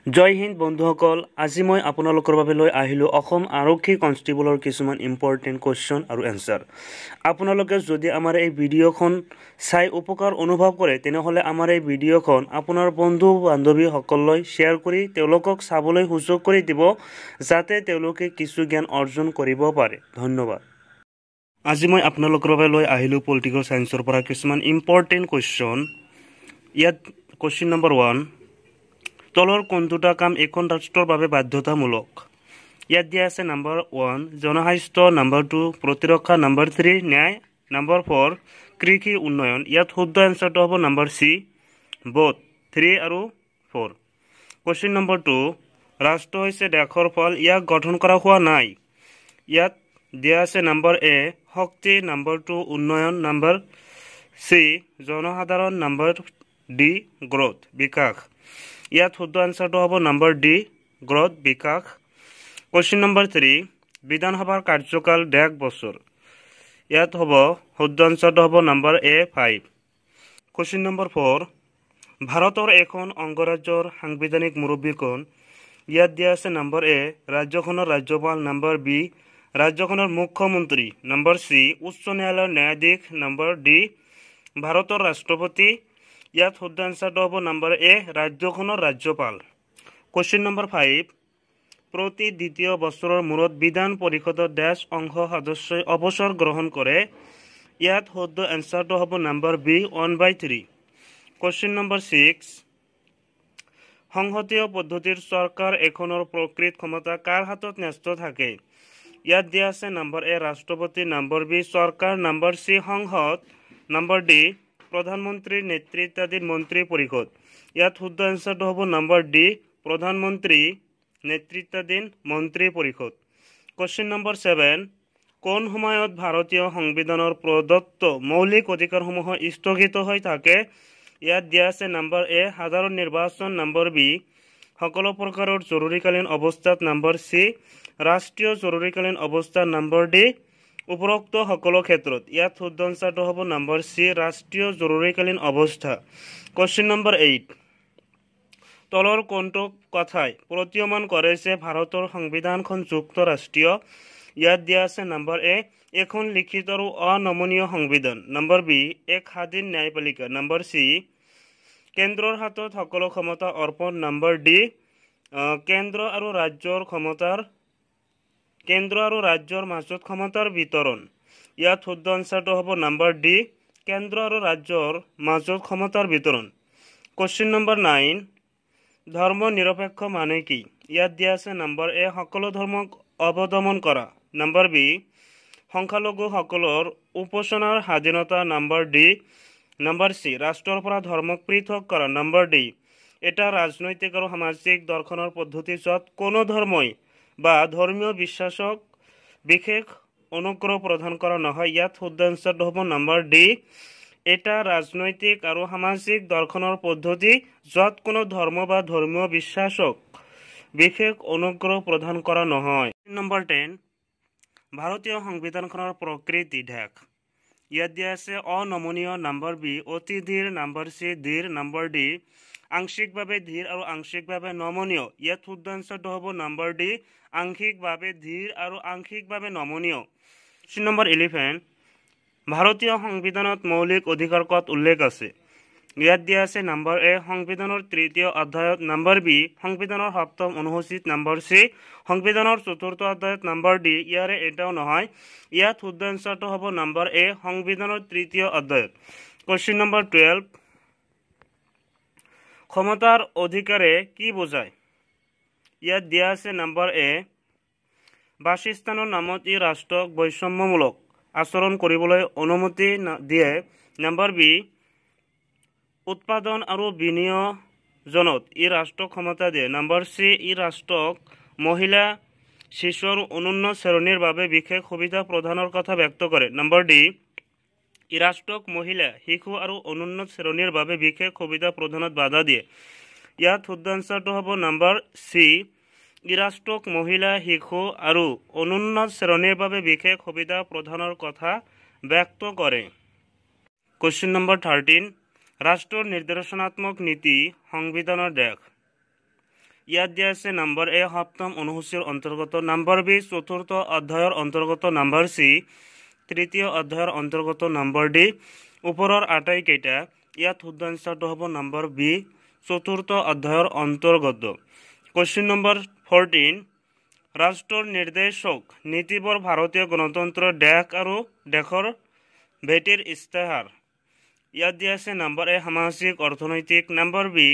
জয় হিন্দ বন্ধুসকল, আজি মই আপোনালোকৰ বাবে লৈ আহিলোঁ অসম আৰক্ষী কনষ্টেবলৰ কিছুমান ইম্পৰ্টেণ্ট কুৱেশ্যন আৰু এনচাৰ। আপোনালোকে যদি আমাৰ এই ভিডিঅ'খন চাই উপকাৰ অনুভৱ কৰে তেনেহ'লে আমাৰ এই ভিডিঅ'খন আপোনাৰ বন্ধু বান্ধৱীসকললৈ শ্বেয়াৰ কৰি তেওঁলোকক চাবলৈ সুযোগ কৰি দিব, যাতে তেওঁলোকে কিছু জ্ঞান অৰ্জন কৰিব পাৰে। ধন্যবাদ। আজি মই আপোনালোকৰ বাবে লৈ আহিলোঁ পলিটিকেল চায়েন্সৰ পৰা কিছুমান ইম্পৰ্টেণ্ট কুৱেশ্যন। ইয়াত কুৱেশ্যন নম্বৰ 1, তলৰ কোনটোটা কাম এখন ৰাষ্ট্ৰৰ বাবে বাধ্যতামূলক? ইয়াত দিয়া আছে নম্বৰ 1 জনস্বাস্থ্য, নম্বৰ 2 প্ৰতিৰক্ষা, নম্বৰ 3 ন্যায়, নম্বৰ 4 কৃষি উন্নয়ন। ইয়াত শুদ্ধ এনচাৰটো হ'ব নম্বৰ চি, বোথ 3 আৰু 4। কুৱেশ্যন নম্বৰ 2, ৰাষ্ট্ৰ হৈছে দেশৰ ফল, ইয়াক গঠন কৰা হোৱা নাই। ইয়াত দিয়া আছে নম্বৰ এ শক্তি, নম্বৰ 2 উন্নয়ন, নম্বৰ চি জনসাধাৰণ, নম্বৰ ডি গ্ৰোথ বিকাশ। ইয়াত শুদ্ধ এনচাৰটো হ'ব নম্বৰ ডি গ্ৰোথ বিকাশ। কুৱেশ্যন নম্বৰ 3, বিধানসভাৰ কাৰ্যকাল 1.5 বছৰ। ইয়াত হ'ব শুদ্ধ এনচাৰটো হ'ব নম্বৰ এ 5। কুৱেশ্যন নম্বৰ 4, ভাৰতৰ এখন অংগৰাজ্যৰ সাংবিধানিক মুৰব্বী কোন? ইয়াত দিয়া আছে নম্বৰ এ ৰাজ্যখনৰ ৰাজ্যপাল, নম্বৰ বি ৰাজ্যখনৰ মুখ্যমন্ত্ৰী, নম্বৰ চি উচ্চ ন্যায়ালয়ৰ ন্যায়াধীশ, নম্বৰ ডি ভাৰতৰ ৰাষ্ট্ৰপতি। ইয়াত শুদ্ধ এনচাৰটো হ'ব নম্বৰ এ ৰাজ্যখনৰ ৰাজ্যপাল। কুৱেশ্যন নম্বৰ 5, প্ৰতি দ্বিতীয় বছৰৰ মূৰত বিধান পৰিষদৰ ডেছ অংশ সদস্যই অৱসৰ গ্ৰহণ কৰে। ইয়াত শুদ্ধ এনচাৰটো হ'ব নম্বৰ বি 1/3। কুৱেশ্যন নম্বৰ 6, সংসদীয় পদ্ধতিৰ চৰকাৰ এখনৰ প্ৰকৃত ক্ষমতা কাৰ হাতত ন্যস্ত থাকে? ইয়াত দিয়া আছে নম্বৰ এ ৰাষ্ট্ৰপতি, নম্বৰ বি চৰকাৰ, নম্বৰ চি সংসদ, নম্বৰ ডি প্ৰধানমন্ত্ৰীৰ নেতৃত্বাধীন মন্ত্ৰী পৰিষদ। ইয়াত শুদ্ধ এনচাৰটো হ'ব নম্বৰ ডি প্ৰধানমন্ত্ৰী নেতৃত্বাধীন মন্ত্ৰী পৰিষদ। কুৱেশ্যন নম্বৰ 7, কোন সময়ত ভাৰতীয় সংবিধানৰ প্ৰদত্ত মৌলিক অধিকাৰসমূহ স্থগিত হৈ থাকে? ইয়াত দিয়া আছে নম্বৰ এ সাধাৰণ নিৰ্বাচন, নম্বৰ বি সকলো প্ৰকাৰৰ জৰুৰীকালীন অৱস্থাত, নম্বৰ চি ৰাষ্ট্ৰীয় জৰুৰীকালীন অৱস্থা, নম্বৰ ডি উপৰোক্ত সকলো ক্ষেত্ৰত। ইয়াত শুদ্ধ এনচাৰটো হ'ব নম্বৰ চি ৰাষ্ট্ৰীয় জৰুৰীকালীন অৱস্থা। কুৱেশ্যন নম্বৰ 8, তলৰ কোনটো কথাই প্ৰতীয়মান কৰে যে ভাৰতৰ সংবিধানখন যুক্তৰাষ্ট্ৰীয়? ইয়াত দিয়া আছে নম্বৰ এ এখন লিখিত আৰু অনমনীয় সংবিধান, নম্বৰ বি এক স্বাধীন ন্যায়পালিকা, নম্বৰ চি কেন্দ্ৰৰ হাতত সকলো ক্ষমতা অৰ্পণ, নম্বৰ ডি কেন্দ্ৰ আৰু ৰাজ্যৰ মাজত ক্ষমতাৰ বিতৰণ। ইয়াত শুদ্ধ এনচাৰটো হ'ব নম্বৰ ডি কেন্দ্ৰ আৰু ৰাজ্যৰ মাজত ক্ষমতাৰ বিতৰণ। কুৱেশ্যন নম্বৰ 9, ধৰ্ম নিৰপেক্ষ মানে কি? ইয়াত দিয়া আছে নম্বৰ এ সকলো ধৰ্মক অৱদমন কৰা, নম্বৰ বি সংখ্যালঘুসকলৰ উপাসনাৰ স্বাধীনতা, নম্বৰ ডি নম্বৰ চি ৰাষ্ট্ৰৰ পৰা ধৰ্মক পৃথক কৰা, নম্বৰ ডি এটা ৰাজনৈতিক আৰু সামাজিক দৰ্শনৰ পদ্ধতি য'ত কোনো ধৰ্মই বা ধৰ্মীয় বিশ্বাসক বিশেষ অনুগ্ৰহ প্ৰদান কৰা নহয়। ইয়াত শুদ্ধ এনচাৰটো হ'ব নম্বৰ ডি এটা ৰাজনৈতিক আৰু সামাজিক দৰ্শনৰ পদ্ধতি য'ত কোনো ধৰ্ম বা ধৰ্মীয় বিশ্বাসক বিশেষ অনুগ্ৰহ প্ৰদান কৰা নহয়। নম্বৰ 10, ভাৰতীয় সংবিধানখনৰ প্ৰকৃতি ঢেক। ইয়াত দিয়া আছে অনমনীয়, নম্বৰ বি অতি ধীৰ, নম্বৰ চি ধীৰ, নম্বৰ ডি আংশিকভাৱে ধীৰ আৰু আংশিকভাৱে নমনীয়। ইয়াত শুদ্ধ এনচাৰটো হ'ব নম্বৰ ডি আংশিকভাৱে ধীৰ আৰু আংশিকভাৱে নমনীয়। কুৱেশ্যন নম্বৰ 11, ভাৰতীয় সংবিধানত মৌলিক অধিকাৰ ক'ত উল্লেখ আছে? ইয়াত দিয়া আছে নম্বৰ এ সংবিধানৰ 3য় অধ্যায়ত, নম্বৰ বি সংবিধানৰ 7ম অনুসূচীত, নম্বৰ চি সংবিধানৰ 4ৰ্থ অধ্যায়ত, নম্বৰ ডি ইয়াৰে এটাও নহয়। ইয়াত শুদ্ধ এনচাৰটো হ'ব নম্বৰ এ সংবিধানৰ 3য় অধ্যায়ত। কুৱেশ্যন নম্বৰ 12, ক্ষমতাৰ অধিকাৰে কি বুজায়? ইয়াত দিয়া আছে নম্বৰ এ বাসস্থানৰ নামত ই ৰাষ্ট্ৰক বৈষম্যমূলক আচৰণ কৰিবলৈ অনুমতি দিয়ে, নম্বৰ বি উৎপাদন আৰু বিনিয়োজনত ই ৰাষ্ট্ৰক ক্ষমতা দিয়ে, নম্বৰ চি ই ৰাষ্ট্ৰক মহিলা, শিশু আৰু অনুন্নত শ্ৰেণীৰ বাবে বিশেষ সুবিধা প্ৰদানৰ কথা ব্যক্ত কৰে, নম্বৰ ডি ই ৰাষ্ট্ৰক মহিলা, শিশু আৰু অনুন্নত শ্ৰেণীৰ বাবে বিশেষ সুবিধা প্ৰদানত বাধা দিয়ে। ইয়াত শুদ্ধ এনচাৰটো হ'ব নম্বৰ চি ই ৰাষ্ট্ৰক মহিলা, শিশু আৰু অনুন্নত শ্ৰেণীৰ বাবে বিশেষ সুবিধা প্ৰদানৰ কথা ব্যক্ত কৰে। কুৱেশ্যন নম্বৰ 13, ৰাষ্ট্ৰৰ নিৰ্দেশনাত্মক নীতি সংবিধানৰ দেশ। ইয়াত দিয়া আছে নম্বৰ এ সপ্তম অনুসূচীৰ অন্তৰ্গত, নম্বৰ বি চতুৰ্থ অধ্যায়ৰ অন্তৰ্গত, নম্বৰ চি তৃতীয় অধ্যায়ৰ অন্তৰ্গত, নম্বৰ ডি ওপৰৰ আটাইকেইটা। ইয়াত শুদ্ধ এনচাৰটো হ'ব নম্বৰ বি চতুৰ্থ অধ্যায়ৰ অন্তৰ্গত। কুৱেশ্যন নম্বৰ 14, ৰাষ্ট্ৰৰ নিৰ্দেশক নীতিবোৰ ভাৰতীয় গণতন্ত্ৰৰ দেশ আৰু দেশৰ ভেটিৰ ইস্তাহাৰ। ইয়াত দিয়া আছে নম্বৰ এ সামাজিক অৰ্থনৈতিক, নম্বৰ বি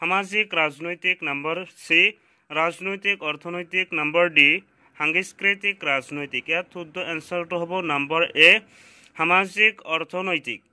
সামাজিক ৰাজনৈতিক, নম্বৰ চি ৰাজনৈতিক অৰ্থনৈতিক, নম্বৰ ডি সাংস্কৃতিক ৰাজনৈতিক। ইয়াত শুদ্ধ এনচাৰটো হ'ব নম্বৰ এ সামাজিক অৰ্থনৈতিক।